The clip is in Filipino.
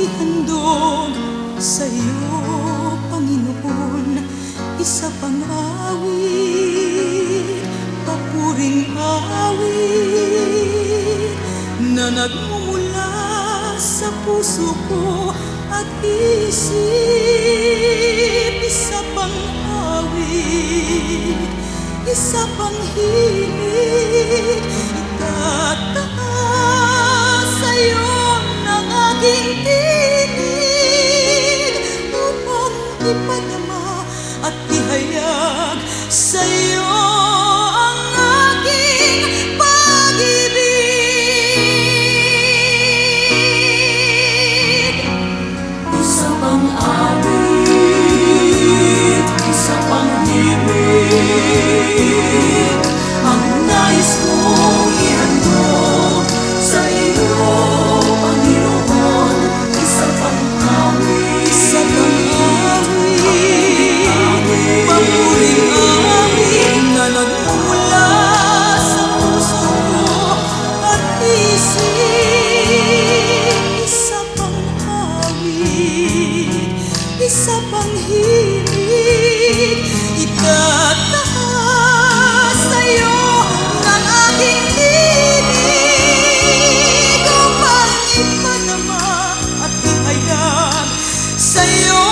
ihandog sa'yo, Panginoon, isa pang awit, papuring awit na nagmumula sa puso ko at isip. Isa pang awit, isa pang himig, itataas sa'yo ng aking tinig upang ipadama at ihayag sa'yo ang aking pag-ibig. Isa pang awit, isa pang himig, ang nais kong ihandog sa iyo, Panginoon. Isa pang awit, Isa pang awit, papuring awit na nagmumula sa puso ko at isip. Isa pang awit, isa pang himig, itataas sa'yo ng aking tinig upang ipadama at ihayag sa'yo